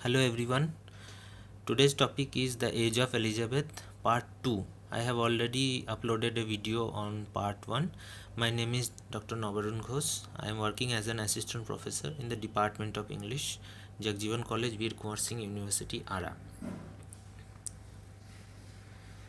Hello everyone. Today's topic is the age of Elizabeth part 2. I have already uploaded a video on part 1. My name is Dr. Nabarun Ghosh. I am working as an assistant professor in the Department of English, Jagjivan College, Veer Kumar Singh University, Ara.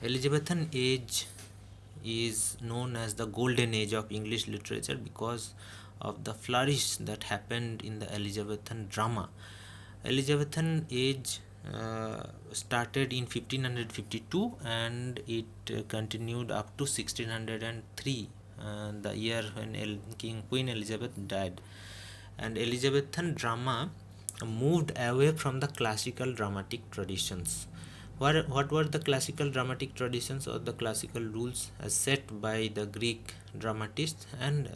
Elizabethan age is known as the golden age of English literature because of the flourish that happened in the Elizabethan drama. Elizabethan age started in 1552 and it continued up to 1603, the year when Queen Elizabeth died. And Elizabethan drama moved away from the classical dramatic traditions. What were the classical dramatic traditions or the classical rules as set by the Greek dramatists and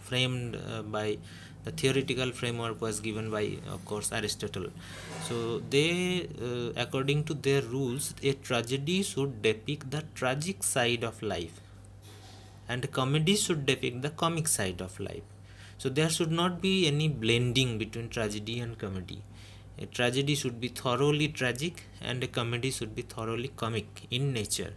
framed by the theoretical framework was given by, of course, Aristotle. So they, according to their rules, a tragedy should depict the tragic side of life and comedy should depict the comic side of life. So there should not be any blending between tragedy and comedy. A tragedy should be thoroughly tragic and a comedy should be thoroughly comic in nature.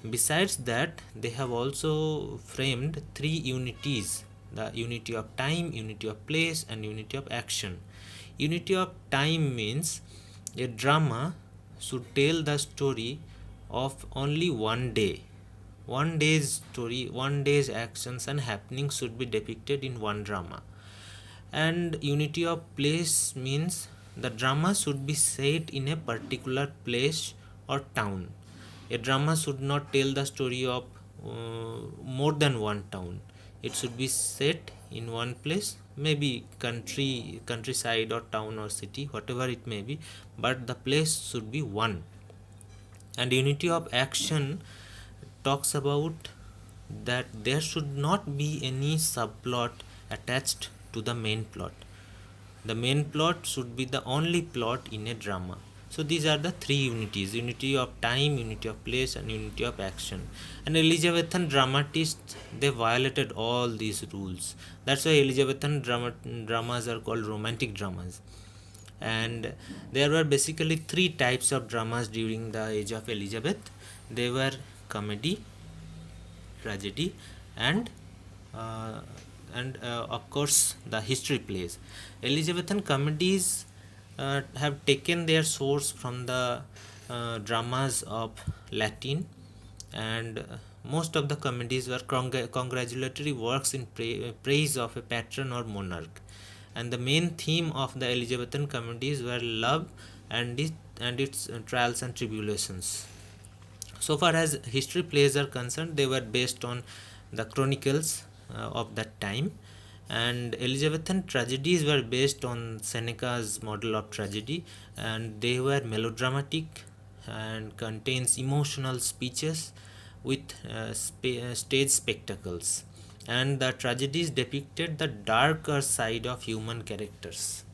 Besides that, they have also framed three unities: the unity of time, unity of place, and unity of action. Unity of time means a drama should tell the story of only one day. One day's story, one day's actions and happenings should be depicted in one drama. And unity of place means the drama should be set in a particular place or town. A drama should not tell the story of more than one town. It should be set in one place, maybe countryside or town or city, whatever it may be, but the place should be one. And unity of action talks about that there should not be any subplot attached to the main plot. The main plot should be the only plot in a drama. So these are the three unities: unity of time, unity of place, and unity of action. And Elizabethan dramatists, they violated all these rules. That's why Elizabethan dramas are called romantic dramas. And there were basically three types of dramas during the age of Elizabeth. They were comedy, tragedy, and uh, of course the history plays. Elizabethan comedies have taken their source from the dramas of Latin, and most of the comedies were congratulatory works in praise of a patron or monarch. And the main theme of the Elizabethan comedies were love and its trials and tribulations. So far as history plays are concerned, they were based on the chronicles of that time, and Elizabethan tragedies were based on Seneca's model of tragedy, and they were melodramatic and contains emotional speeches with stage spectacles. And the tragedies depicted the darker side of human characters.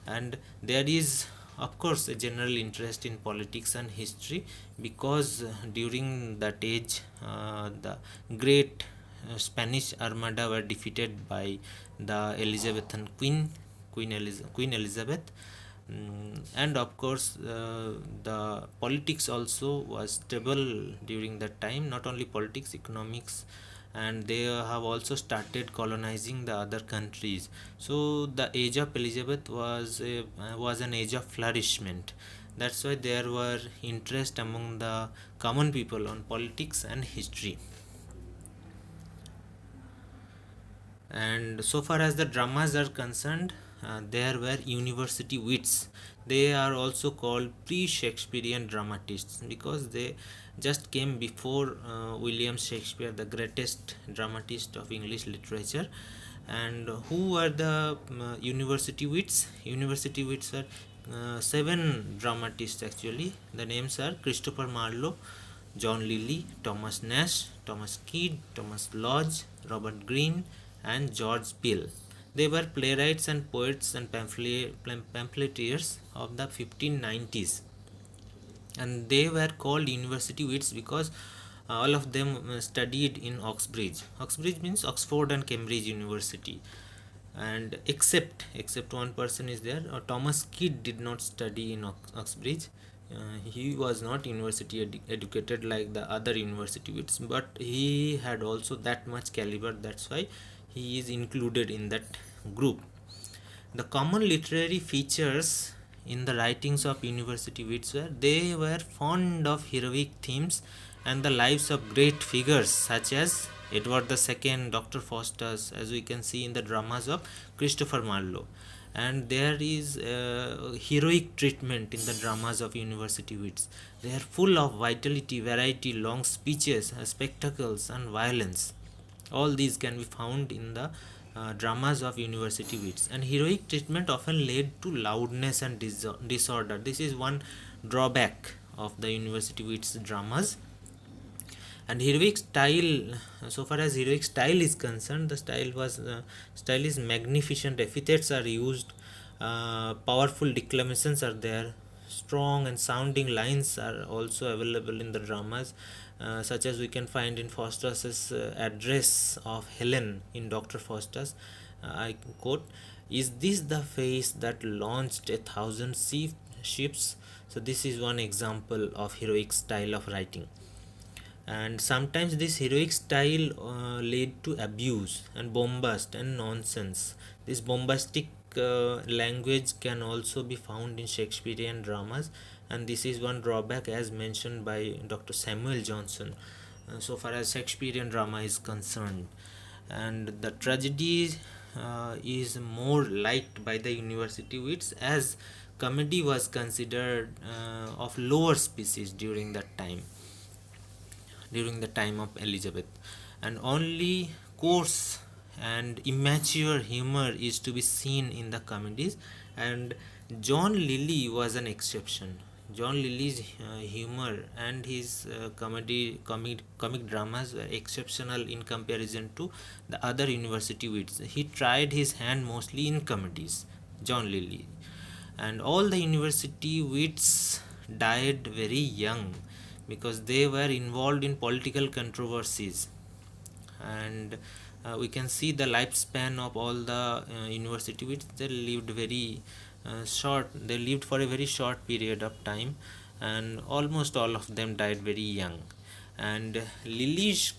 And there is, of course, a general interest in politics and history because during that age the great Spanish Armada were defeated by the Elizabethan Queen Elizabeth. And of course the politics also was stable during that time, not only politics, economics, and they have also started colonizing the other countries. So the age of Elizabeth was an age of flourishment. That's why there were interest among the common people on politics and history. And so far as the dramas are concerned, there were University Wits. They are also called pre-Shakespearean dramatists because they just came before William Shakespeare, the greatest dramatist of English literature. And who were the University Wits? University Wits are seven dramatists actually. The names are Christopher Marlowe, John Lilly, Thomas Nash, Thomas Kidd, Thomas Lodge, Robert Greene, and George Peele. They were playwrights and poets and pamphleteers of the 1590s, and they were called University Wits because all of them studied in Oxbridge. Oxbridge means Oxford and Cambridge University. and except one person is there. Thomas Kidd did not study in Uxbridge. He was not university educated like the other university wits, but he had also that much caliber. That's why he is included in that group. The common literary features in the writings of university wits were they were fond of heroic themes and the lives of great figures such as Edward II, Dr. Faustus, as we can see in the dramas of Christopher Marlowe. And there is heroic treatment in the dramas of university wits. They are full of vitality, variety, long speeches, spectacles, and violence. All these can be found in the dramas of university wits, and heroic treatment often led to loudness and disorder. This is one drawback of the university wits dramas. And heroic style, so far as heroic style is concerned, the style is magnificent. Epithets are used, powerful declamations are there, strong and sounding lines are also available in the dramas, such as we can find in Faustus's address of Helen in Dr. Faustus. I quote, "Is this the face that launched 1,000 ships?" So this is one example of heroic style of writing. And sometimes this heroic style led to abuse and bombast and nonsense. This bombastic language can also be found in Shakespearean dramas, and this is one drawback as mentioned by Dr. Samuel Johnson, so far as Shakespearean drama is concerned. And the tragedy is more liked by the university wits, as comedy was considered of lower species during the time of Elizabeth, and only coarse and immature humor is to be seen in the comedies, and John Lilly was an exception. John Lilly's humor and his comic dramas were exceptional in comparison to the other university wits. He tried his hand mostly in comedies, John Lilly, and all the university wits died very young because they were involved in political controversies. And we can see the lifespan of all the university wits. They lived very short, they lived for a very short period of time, and almost all of them died very young. And Lily's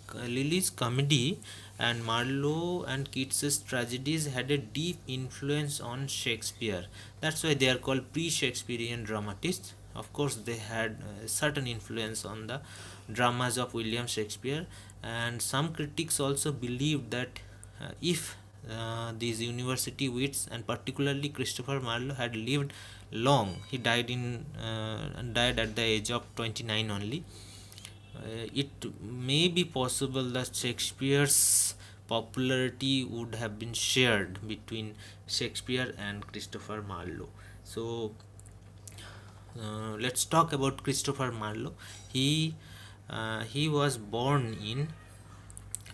comedy and Marlowe and Keats's tragedies had a deep influence on Shakespeare. That's why they are called pre-Shakespearean dramatists. Of course, they had a certain influence on the dramas of William Shakespeare, and some critics also believed that if these university wits and particularly Christopher Marlowe had lived long, he died at the age of 29 only. It may be possible that Shakespeare's popularity would have been shared between Shakespeare and Christopher Marlowe. So let's talk about Christopher Marlowe. He was born in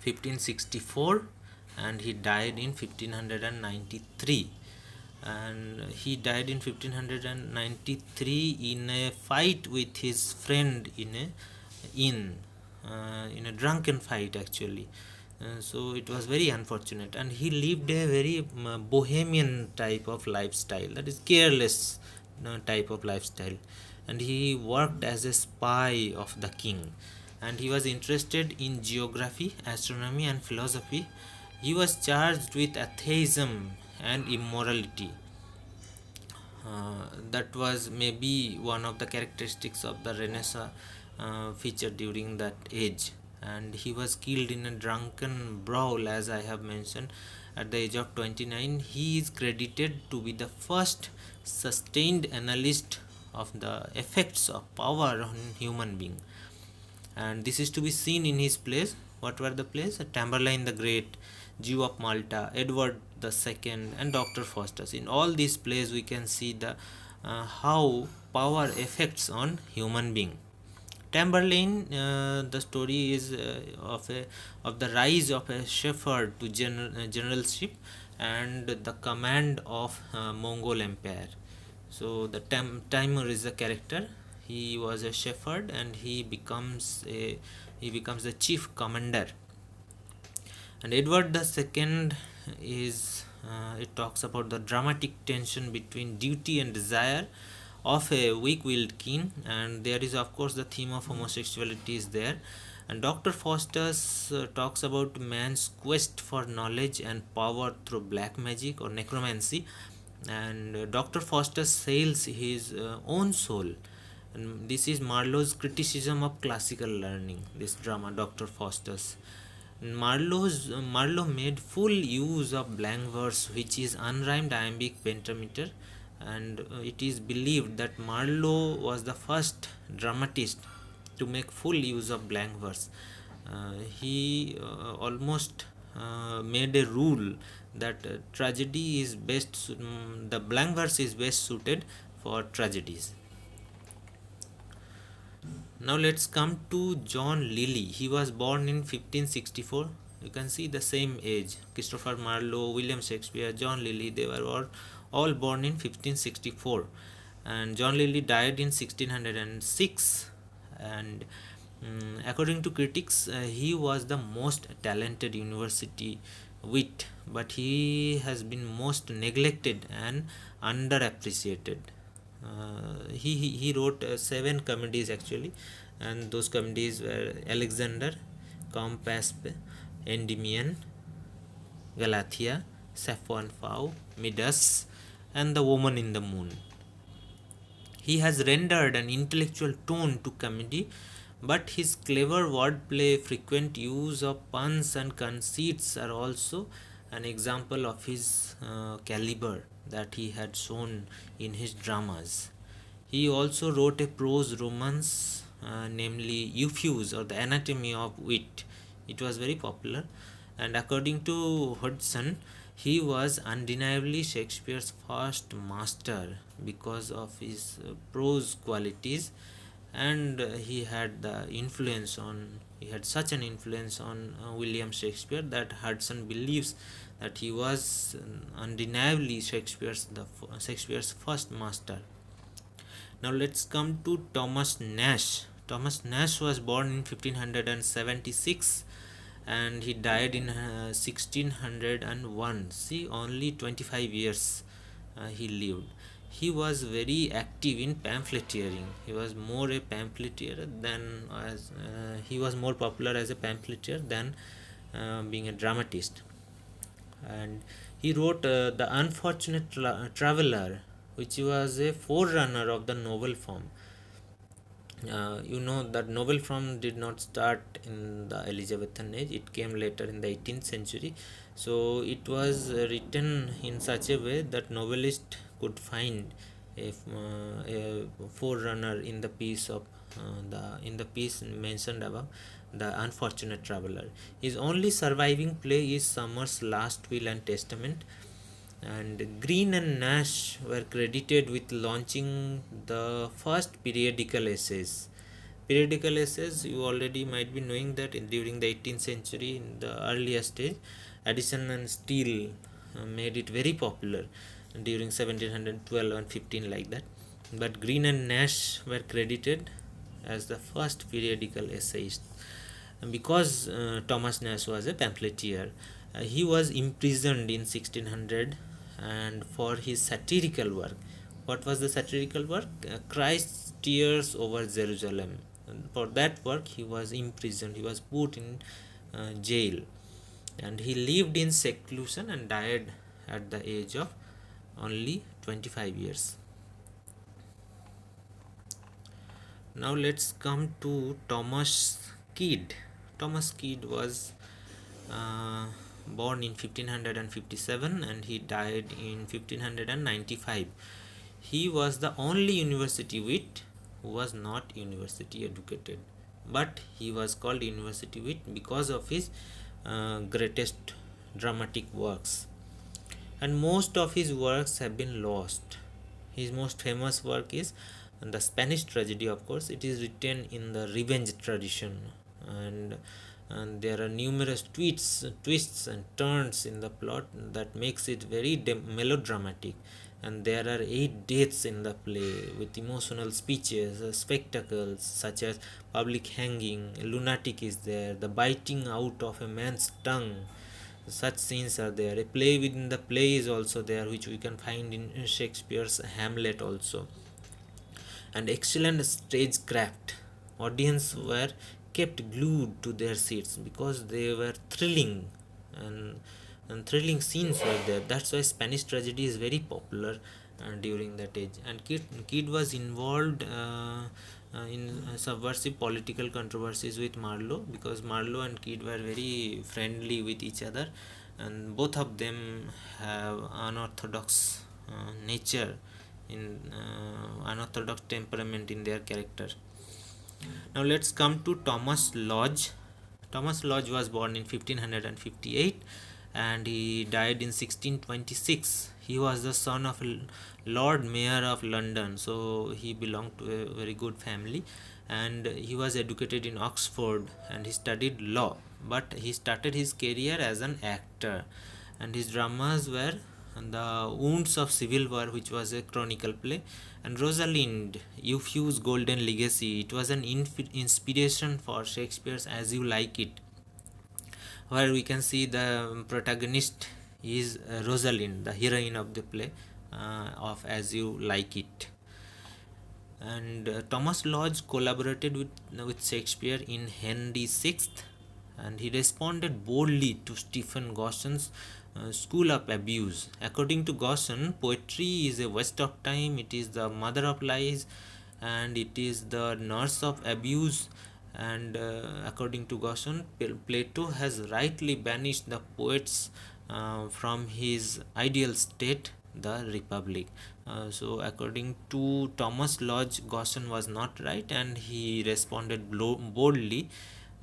1564 and he died in 1593. And he died in 1593 in a fight with his friend in a drunken fight actually. So it was very unfortunate, and he lived a very bohemian type of lifestyle, that is careless type of lifestyle, and he worked as a spy of the king, and he was interested in geography, astronomy, and philosophy. He was charged with atheism and immorality. That was maybe one of the characteristics of the Renaissance feature during that age, and he was killed in a drunken brawl, as I have mentioned, at the age of 29. He is credited to be the first sustained analyst of the effects of power on human being, and this is to be seen in his plays. What were the plays? Tamburlaine the Great, Jew of Malta, Edward II, and Dr. Faustus. In all these plays we can see the how power affects on human being. Tamburlaine, the story is of the rise of a shepherd to generalship and the command of Mongol Empire. So the Timur is the character. He was a shepherd and he becomes the chief commander. And Edward II is It talks about the dramatic tension between duty and desire of a weak-willed king, and there is of course the theme of homosexuality is there. And Dr. Faustus talks about man's quest for knowledge and power through black magic or necromancy, and Dr. Faustus sells his own soul. And this is Marlowe's criticism of classical learning, this drama, Dr. Faustus. Marlowe made full use of blank verse, which is unrhymed iambic pentameter, and it is believed that Marlowe was the first dramatist to make full use of blank verse. He almost made a rule that tragedy is the blank verse is best suited for tragedies. Now let's come to John Lilly. He was born in 1564. You can see the same age. Christopher Marlowe, William Shakespeare, John Lilly, they were all born in 1564. And John Lilly died in 1606. And according to critics, he was the most talented university wit, but he has been most neglected and underappreciated. He wrote seven comedies actually, and those comedies were Alexander, Compaspe, Endymion, Galathea, Sappho and Phao, Midas, and The Woman in the Moon. He has rendered an intellectual tone to comedy, but his clever wordplay, frequent use of puns and conceits are also an example of his caliber that he had shown in his dramas. He also wrote a prose romance, namely Euphues or the Anatomy of Wit. It was very popular, and according to Hudson, he was undeniably Shakespeare's first master because of his prose qualities, and he had such an influence on William Shakespeare that Hudson believes that he was undeniably Shakespeare's first master. Now let's come to Thomas Nash. Thomas Nash was born in 1576 and he died in 1601. See, only 25 years he lived. He was very active in pamphleteering. He was more a pamphleteer than he was more popular as a pamphleteer than being a dramatist. And he wrote The Unfortunate Traveler, which was a forerunner of the novel form. You know that novel form did not start in the Elizabethan age, it came later in the 18th century. So it was written in such a way that novelist could find a forerunner in the piece of the piece mentioned above, The Unfortunate Traveler. His only surviving play is Summer's Last Will and Testament, and Green and Nash were credited with launching the first periodical essays. Periodical essays, you already might be knowing that during the 18th century, in the earlier stage, Addison and Steele made it very popular during 1712 and 15 like that. But Green and Nash were credited as the first periodical essayist. And because Thomas Nash was a pamphleteer, he was imprisoned in 1600 and for his satirical work. What was the satirical work? Christ's Tears over Jerusalem. And for that work he was imprisoned, he was put in jail, and he lived in seclusion and died at the age of only 25 years. Now let's come to Thomas Kidd. Thomas Kidd was born in 1557 and he died in 1595. He was the only university wit who was not university educated, but he was called university wit because of his greatest dramatic works, and most of his works have been lost. His most famous work is the Spanish tragedy. Of course, it is written in the revenge tradition, and there are numerous twists and turns in the plot that makes it very melodramatic. And there are 8 deaths in the play with emotional speeches, spectacles such as public hanging, lunatic is there, the biting out of a man's tongue, Such scenes are there. A play within the play is also there, which we can find in Shakespeare's Hamlet also. And excellent stagecraft. Audience were kept glued to their seats because they were thrilling, and, and thrilling scenes were there. That's why Spanish tragedy is very popular during that age. And Kid was involved in subversive political controversies with Marlowe, because Marlowe and Kid were very friendly with each other, and both of them have unorthodox nature, in unorthodox temperament in their character. Now let's come to Thomas Lodge. Thomas Lodge was born in 1558 and he died in 1626. He was the son of Lord Mayor of London, so he belonged to a very good family, and he was educated in Oxford and he studied law, but he started his career as an actor, and his dramas were The Wounds of Civil War, which was a chronicle play, and Rosalind, Euphues' Golden Legacy. It was an inspiration for Shakespeare's As You Like It, where we can see the protagonist is Rosalind, the heroine of the play of As You Like It. And Thomas Lodge collaborated with Shakespeare in Henry VI, and he responded boldly to Stephen Gossen's school of abuse. According to Gossen, poetry is a waste of time, it is the mother of lies, and it is the nurse of abuse. And according to Gossen, Plato has rightly banished the poets from his ideal state, the republic. So according to Thomas Lodge, Gossen was not right, and he responded boldly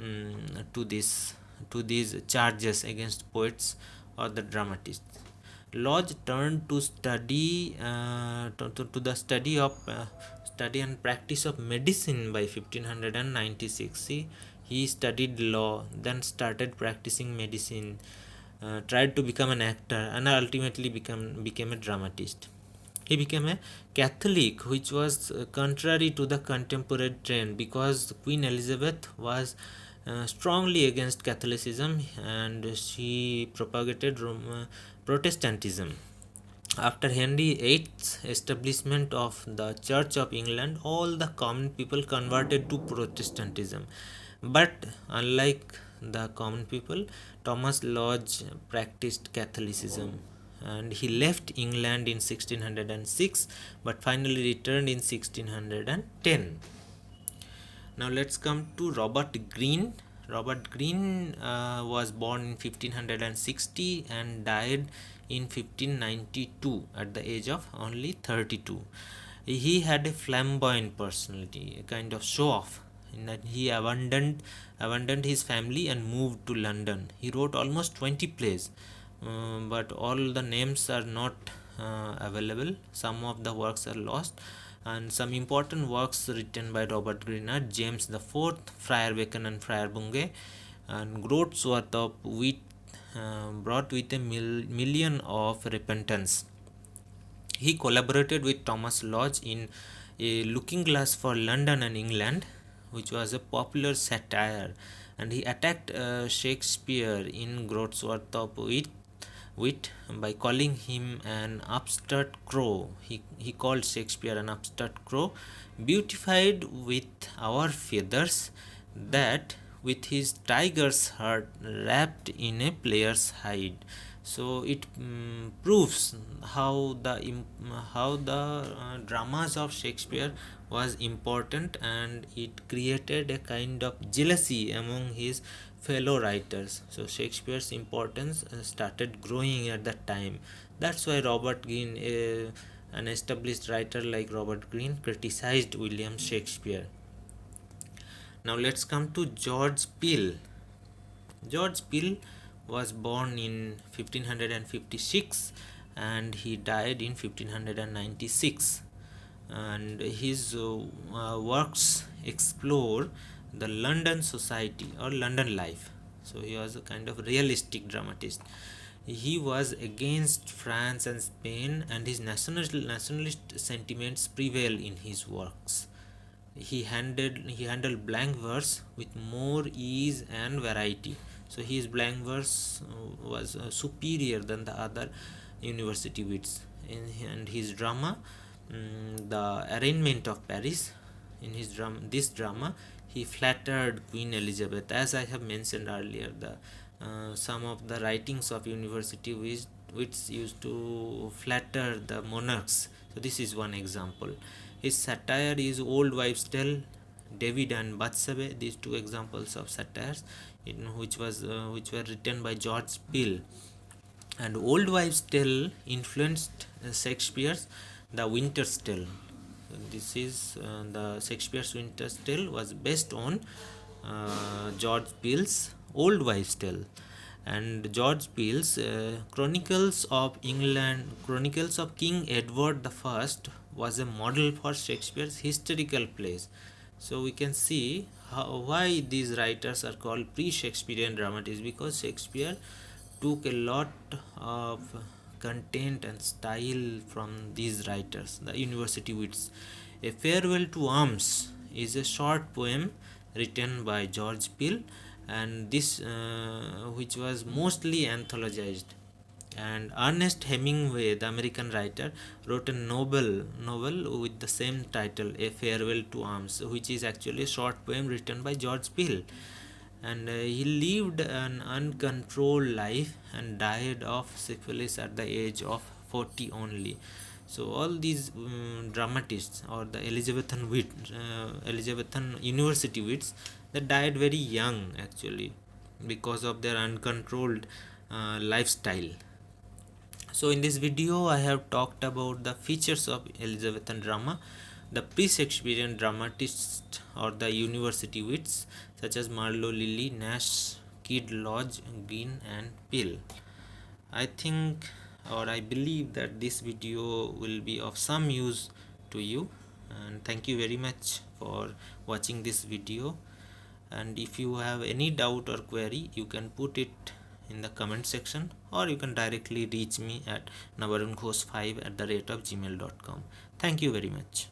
to this to these charges against poets or the dramatists. Lodge turned to the study and practice of medicine by 1596. See, he studied law, then started practicing medicine, tried to become an actor, and ultimately became a dramatist. He became a Catholic, which was contrary to the contemporary trend, because Queen Elizabeth was strongly against Catholicism and she propagated Protestantism. After Henry VIII's establishment of the Church of England, all the common people converted to Protestantism. But unlike the common people, Thomas Lodge practiced Catholicism, and he left England in 1606 but finally returned in 1610. Now let's come to Robert Greene. Robert Greene was born in 1560 and died in 1592 at the age of only 32. He had a flamboyant personality, a kind of show off, in that he abandoned his family and moved to London. He wrote almost 20 plays, but all the names are not available. Some of the works are lost, and some important works written by Robert Greene are James the Fourth, Friar Bacon and Friar Bungay, and Groat's Worth of Wheat brought with a million of repentance. He collaborated with Thomas Lodge in A Looking Glass for London and England, which was a popular satire, and he attacked Shakespeare in Groat's Worth of Wit by calling him an upstart crow. He called Shakespeare an upstart crow, beautified with our feathers, that with his tiger's heart wrapped in a player's hide. So it proves how the dramas of Shakespeare was important, and it created a kind of jealousy among his fellow writers. So Shakespeare's importance started growing at that time. That's why Robert Greene, an established writer like Robert Greene, criticized William Shakespeare. Now let's come to George Peele. George Peele was born in 1556 and he died in 1596, and his works explore the London society or London life. So he was a kind of realistic dramatist. He was against France and Spain, and his nationalist sentiments prevail in his works. He handled blank verse with more ease and variety. So his blank verse was superior than the other University Wits. And his drama, the Arraignment of Paris, in his this drama, he flattered Queen Elizabeth. As I have mentioned earlier, the some of the writings of University Wits used to flatter the monarchs. So this is one example. His satire is Old Wives' Tale, David and Bathsheba. These two examples of satires, which were written by George Peele. And Old Wives' Tale influenced Shakespeare's The Winter's Tale. So this is the Shakespeare's Winter's Tale was based on George Peele's Old Wives' Tale. And George Peele's Chronicles of King Edward I was a model for Shakespeare's historical plays. So we can see why these writers are called pre-Shakespearean dramatists, because Shakespeare took a lot of content and style from these writers, the University Wits. A Farewell to Arms is a short poem written by George Peele, and this which was mostly anthologized. And Ernest Hemingway, the American writer, wrote a novel with the same title, A Farewell to Arms, which is actually a short poem written by George Peele. And he lived an uncontrolled life and died of syphilis at the age of 40 only. So all these dramatists, or the Elizabethan University Wits, they died very young actually, because of their uncontrolled lifestyle. So in this video I have talked about the features of Elizabethan drama, the pre-Shakespearean dramatists or the University Wits such as Marlowe, Lilly, Nash, Kidd, Lodge, Green and Peele. I think, or I believe, that this video will be of some use to you, and thank you very much for watching this video. And if you have any doubt or query, you can put it in the comment section, or you can directly reach me at navarunghosh5@gmail.com. Thank you very much.